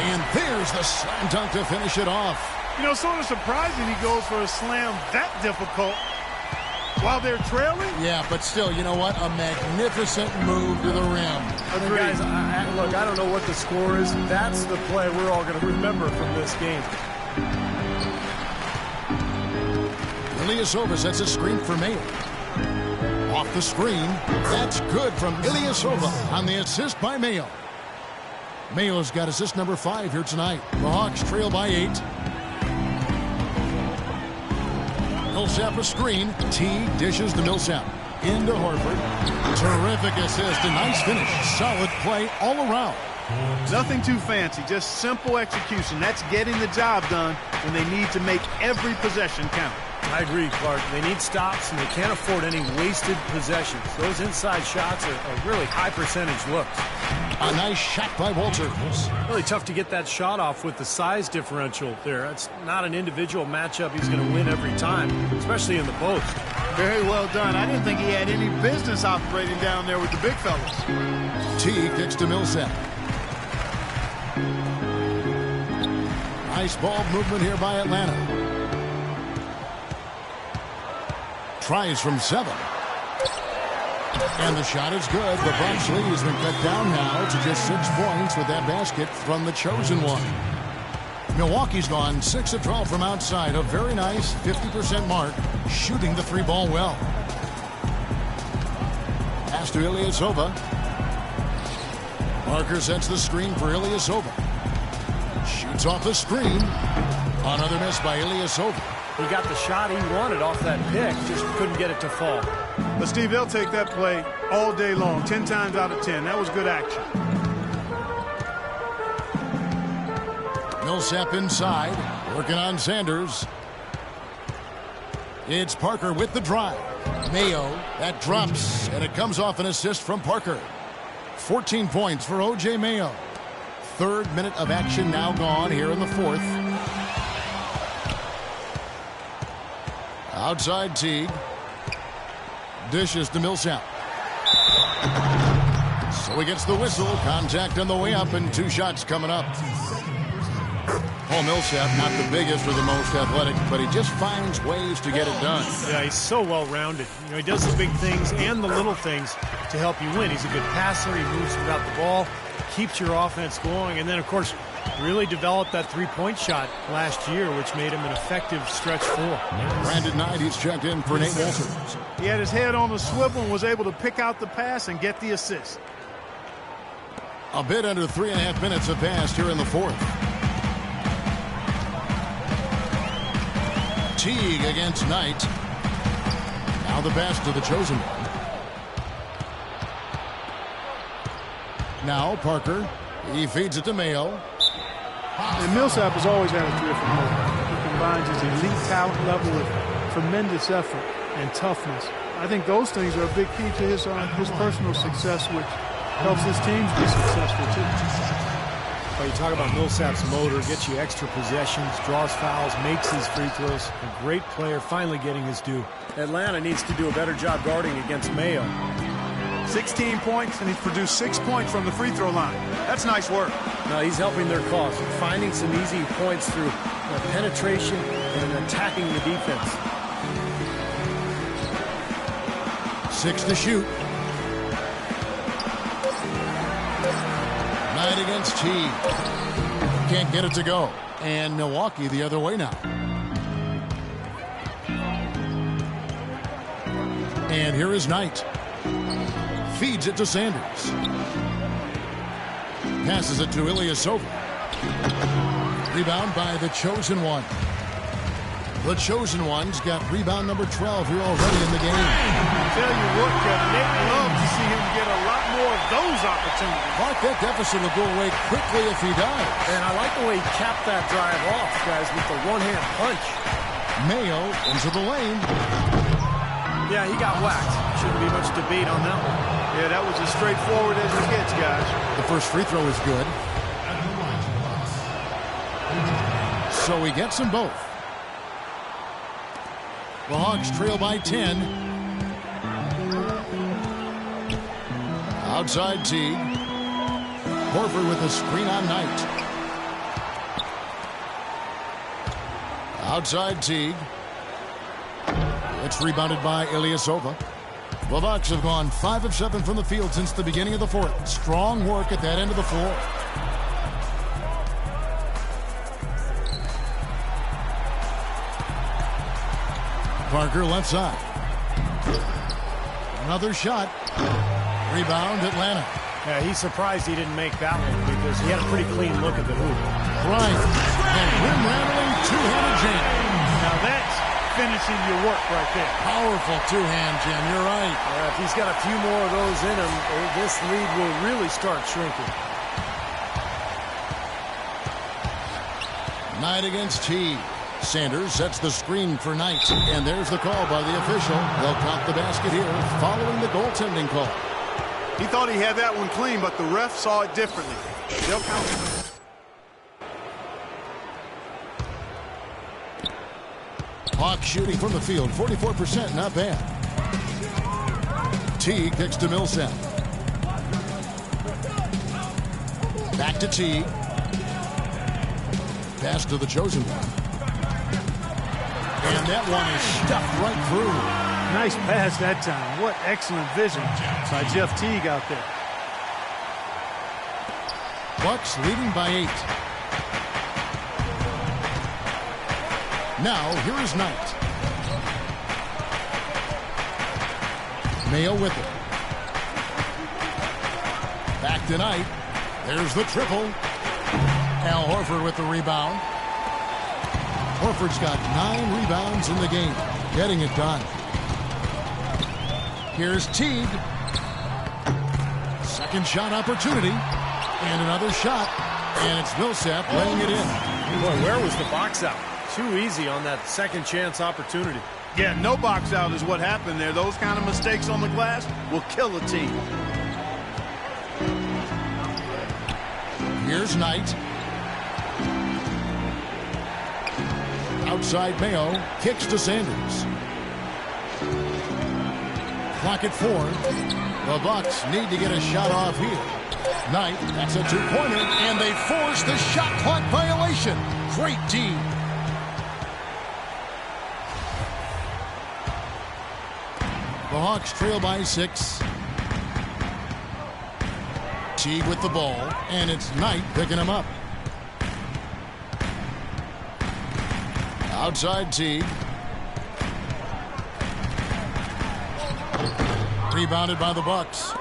And there's the slam dunk to finish it off. You know, sort of surprising he goes for a slam that difficult while they're trailing. Yeah, but still, you know what? A magnificent move to the rim. Guys, look, I don't know what the score is. That's the play we're all going to remember from this game. Ilyasova sets a screen for Mayo. Off the screen. That's good from Ilyasova on the assist by Mayo. Mayo's got assist number 5 here tonight. The Hawks trail by 8. Millsap a screen. Teague dishes to Millsap. Into Horford. Terrific assist. A nice finish. Solid play all around. Nothing too fancy. Just simple execution. That's getting the job done when they need to make every possession count. I agree, Clark. They need stops, and they can't afford any wasted possessions. Those inside shots are really high percentage looks. A nice shot by Walters. Really tough to get that shot off with the size differential there. It's not an individual matchup he's going to win every time, especially in the post. Very well done. I didn't think he had any business operating down there with the big fellas. Teague kicks to Millsap. Nice ball movement here by Atlanta. Tries from 7. And the shot is good. The Bucks lead has been cut down now to just 6 points with that basket from the chosen one. Milwaukee's gone 6 of 12 from outside. A very nice 50% mark, shooting the 3-ball well. Pass to Ilyasova. Parker sets the screen for Ilyasova. Shoots off the screen. Another miss by Ilyasova. He got the shot he wanted off that pick, just couldn't get it to fall. But, Steve, they'll take that play all day long, 10 times out of 10. That was good action. Millsap inside, working on Sanders. It's Parker with the drive. Mayo, that drops, and it comes off an assist from Parker. 14 points for O.J. Mayo. 3rd minute of action now gone here in the 4th. Outside Teague. Dishes to Millsap. So he gets the whistle. Contact on the way up and 2 shots coming up. Paul Millsap, not the biggest or the most athletic, but he just finds ways to get it done. Yeah, he's so well-rounded. You know, he does the big things and the little things to help you win. He's a good passer. He moves without the ball, keeps your offense going, and then, of course, Really developed that three-point shot last year, which made him an effective stretch four. Brandon Knight, he's checked in for Nate Walters. He had his head on the swivel and was able to pick out the pass and get the assist. A bit under 3.5 minutes have passed here in the fourth. Teague against Knight. Now the pass to the chosen one. Now Parker. He feeds it to Mayo. And Millsap has always had a terrific motor. He combines his elite talent level with tremendous effort and toughness. I think those things are a big key to his personal success, which helps his teams be successful too. Well, you talk about Millsap's motor, gets you extra possessions, draws fouls, makes his free throws. A great player, finally getting his due. Atlanta needs to do a better job guarding against Mayo. 16 points, and he's produced 6 points from the free throw line. That's nice work. Now he's helping their cause, finding some easy points through penetration and attacking the defense. 6 to shoot. Knight against Teague. Can't get it to go. And Milwaukee the other way now. And here is Knight. Feeds it to Sanders. Passes it to Ilyasova. Rebound by the chosen one. The chosen one's got rebound number 12 here already in the game. I tell you what, Kevin, they'd love to see him get a lot more of those opportunities. Clark, that deficit will go away quickly if he does. And I like the way he capped that drive off, guys, with the one-hand punch. Mayo into the lane. Yeah, he got whacked. Shouldn't be much debate on that one. Yeah, that was as straightforward as it gets, guys. The first free throw is good. So he gets them both. The Hawks trail by 10. Outside Teague. Horford with a screen on Knight. Outside Teague. It's rebounded by Ilyasova. The Bucks have gone 5 of 7 from the field since the beginning of the fourth. Strong work at that end of the floor. Parker left side. Another shot. Rebound Atlanta. Yeah, he's surprised he didn't make that one because he had a pretty clean look at the hoop. Bryant. And rim-rattling two-handed jam. Now that's finishing your work right there. Powerful two-hand jam. You're right. If he's got a few more of those in him, this lead will really start shrinking. Knight against Teague. Sanders sets the screen for Knight. And there's the call by the official. They'll count the basket here following the goaltending call. He thought he had that one clean, but the ref saw it differently. They'll count it. Hawks shooting from the field, 44%, not bad. Teague kicks to Millsap. Back to Teague. Pass to the chosen one. And that one is stuffed right through. Nice pass that time. What excellent vision by Jeff Teague out there. Bucks leading by 8. Now, here is Knight. Mayo with it. Back to Knight. There's the triple. Al Horford with the rebound. Horford's got 9 rebounds in the game. Getting it done. Here's Teague. Second shot opportunity. And another shot. And it's Millsap laying it in. Boy, where was the box out? Too easy on that second chance opportunity. Yeah, no box out is what happened there. Those kind of mistakes on the glass will kill a team. Here's Knight. Outside Mayo. Kicks to Sanders. Clock at 4. The Bucks need to get a shot off here. Knight, that's a two-pointer, and they force the shot clock violation. Great team. The Hawks trail by 6. Teague with the ball, and it's Knight picking him up. Outside Teague. Rebounded by the Bucks.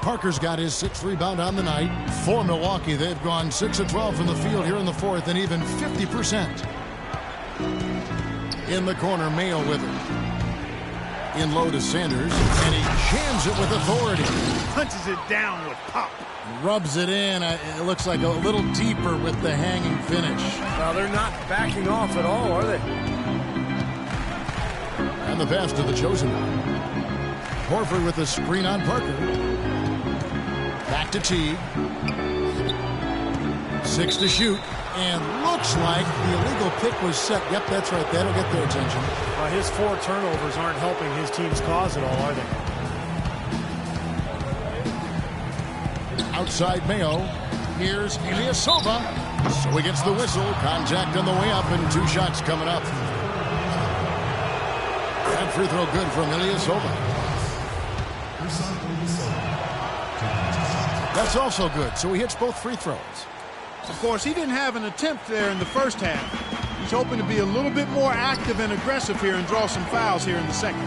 Parker's got his 6th rebound on the night. For Milwaukee, they've gone 6 of 12 from the field here in the 4th and even 50%. In the corner, Mayo with it. In low to Sanders, and he jams it with authority. Punches it down with pop. Rubs it in. It looks like a little deeper with the hanging finish. Well, they're not backing off at all, are they? And the pass to the chosen one. Horford with a screen on Parker. Back to Teague. 6 to shoot. And looks like the illegal pick was set. Yep, that's right. That'll get their attention. Well, his 4 turnovers aren't helping his team's cause at all, are they? Outside Mayo. Here's Ilyasova. So he gets the whistle. Contact on the way up and 2 shots coming up. That free throw good from Ilyasova. That's also good, so he hits both free throws. Of course, he didn't have an attempt there in the first half. He's hoping to be a little bit more active and aggressive here and draw some fouls here in the second.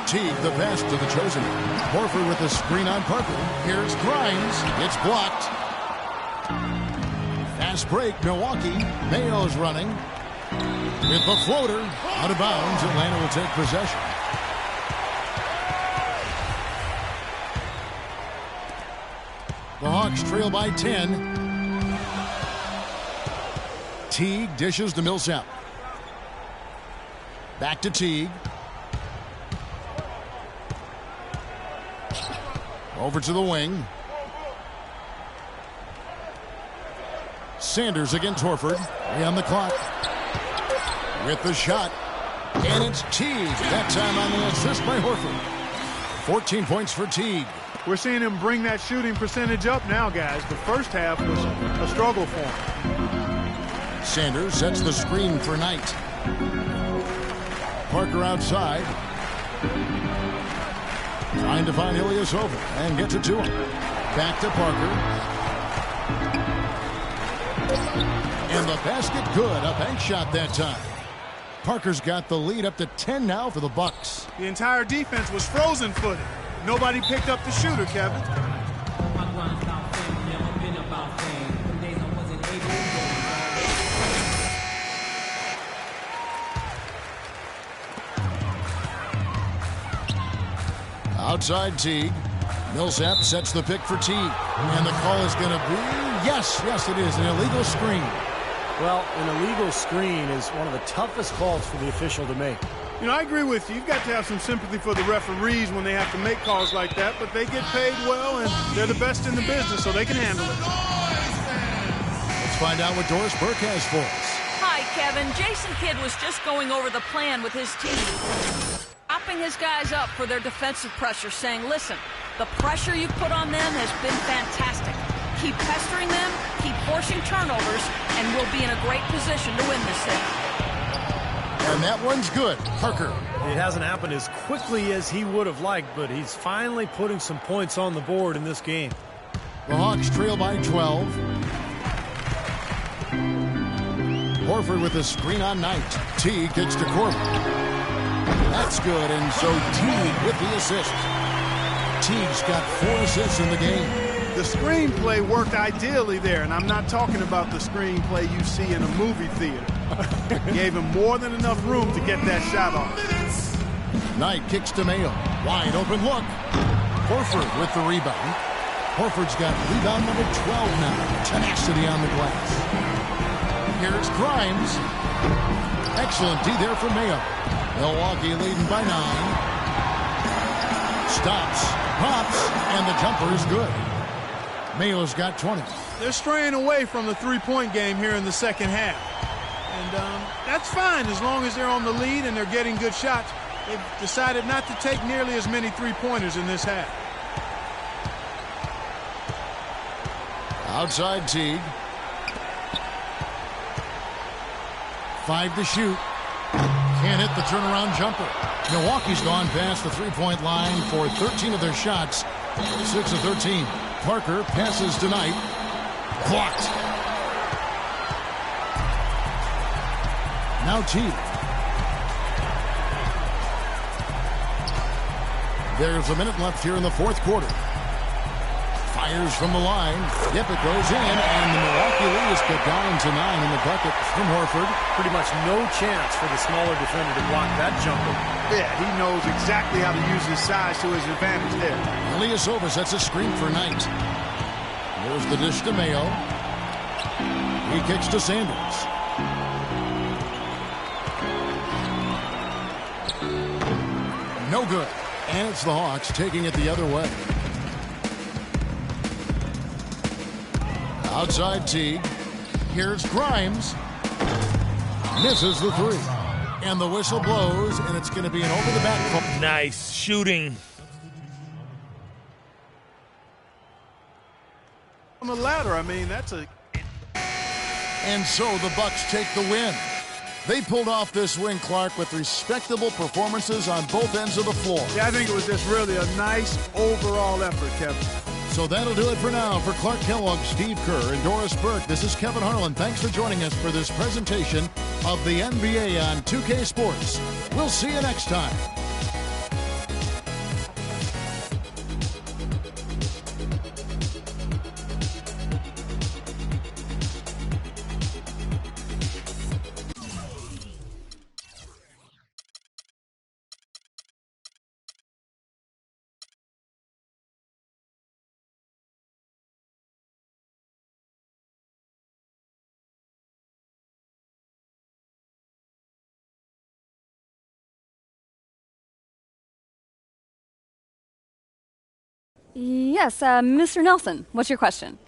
Teague, the pass to the chosen. Horford with a screen on Parker. Here's Grimes. It's blocked. Fast break, Milwaukee. Mayo's running. With the floater. Out of bounds, Atlanta will take possession. The Hawks trail by 10. Teague dishes to Millsap. Back to Teague. Over to the wing. Sanders against Horford. 3 on the clock. With the shot. And it's Teague. That time on the assist by Horford. 14 points for Teague. We're seeing him bring that shooting percentage up now, guys. The first half was a struggle for him. Sanders sets the screen for Knight. Parker outside. Trying to find Ilyasova and gets it to him. Back to Parker. And the basket good. A bank shot that time. Parker's got the lead up to 10 now for the Bucks. The entire defense was frozen-footed. Nobody picked up the shooter, Kevin. Outside Teague. Millsap sets the pick for Teague. And the call is going to be, yes, it is, an illegal screen. Well, an illegal screen is one of the toughest calls for the official to make. You know, I agree with you. You've got to have some sympathy for the referees when they have to make calls like that, but they get paid well, and they're the best in the business, so they can handle it. Let's find out what Doris Burke has for us. Hi, Kevin. Jason Kidd was just going over the plan with his team. Propping his guys up for their defensive pressure, saying, listen, the pressure you put on them has been fantastic. Keep pestering them, keep forcing turnovers, and we'll be in a great position to win this thing. And that one's good. Parker. It hasn't happened as quickly as he would have liked, but he's finally putting some points on the board in this game. The Hawks trail by 12. Horford with a screen on Knight. Teague gets to Corbin. That's good, and so Teague with the assist. Teague's got 4 assists in the game. The screenplay worked ideally there, and I'm not talking about the screenplay you see in a movie theater. Gave him more than enough room to get that shot off. Knight kicks to Mayo. Wide open look. Horford with the rebound. Horford's got rebound number 12 now. Tenacity on the glass. Here's Grimes. Excellent D there for Mayo. Milwaukee leading by 9. Stops, pops, and the jumper is good. Mayo's got 20. They're straying away from the three-point game here in the second half. And that's fine as long as they're on the lead and they're getting good shots. They've decided not to take nearly as many three-pointers in this half. Outside Teague. 5 to shoot. Can't hit the turnaround jumper. Milwaukee's gone past the three-point line for 13 of their shots. 6 of 13. Parker passes tonight. Blocked. Now Teague. There's a minute left here in the fourth quarter. Fires from the line. Yep, it goes in, and the Milwaukee Leafs get down to 9 in the bucket from Horford. Pretty much no chance for the smaller defender to block that jumper. Yeah, he knows exactly how to use his size to his advantage there. Ilyasova sets a screen for Knight. There's the dish to Mayo. He kicks to Sanders. No good. And it's the Hawks taking it the other way. Outside Teague. Here's Grimes. Misses the three. And the whistle blows, and it's going to be an over-the-back. Nice shooting. On the ladder, I mean, that's a... And so the Bucks take the win. They pulled off this win, Clark, with respectable performances on both ends of the floor. Yeah, I think it was just really a nice overall effort, Kevin. So that'll do it for now. For Clark Kellogg, Steve Kerr, and Doris Burke, this is Kevin Harlan. Thanks for joining us for this presentation of the NBA on 2K Sports. We'll see you next time. Yes, Mr. Nelson, what's your question?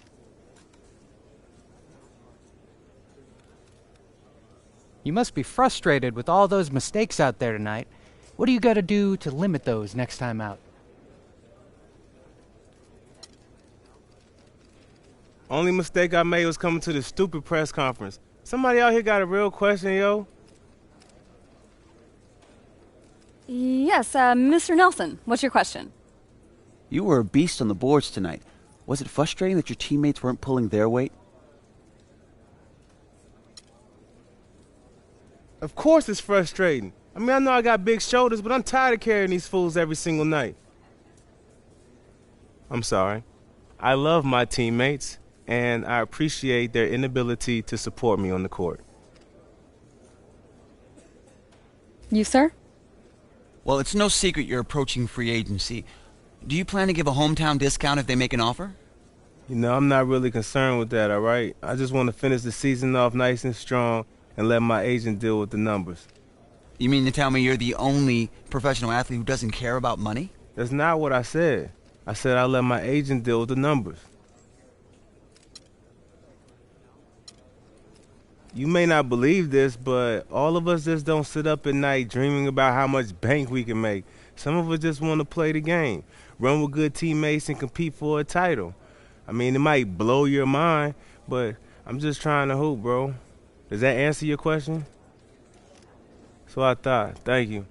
You must be frustrated with all those mistakes out there tonight. What do you got to do to limit those next time out? Only mistake I made was coming to this stupid press conference. Somebody out here got a real question, yo? Yes, Mr. Nelson, what's your question? You were a beast on the boards tonight. Was it frustrating that your teammates weren't pulling their weight? Of course it's frustrating. I mean, I know I got big shoulders, but I'm tired of carrying these fools every single night. I'm sorry. I love my teammates, and I appreciate their inability to support me on the court. You, sir? Well, it's no secret you're approaching free agency. Do you plan to give a hometown discount if they make an offer? You know, I'm not really concerned with that, all right? I just want to finish the season off nice and strong and let my agent deal with the numbers. You mean to tell me you're the only professional athlete who doesn't care about money? That's not what I said. I said I'll let my agent deal with the numbers. You may not believe this, but all of us just don't sit up at night dreaming about how much bank we can make. Some of us just want to play the game, run with good teammates, and compete for a title. I mean, it might blow your mind, but I'm just trying to hoop, bro. Does that answer your question? So I thought. Thank you.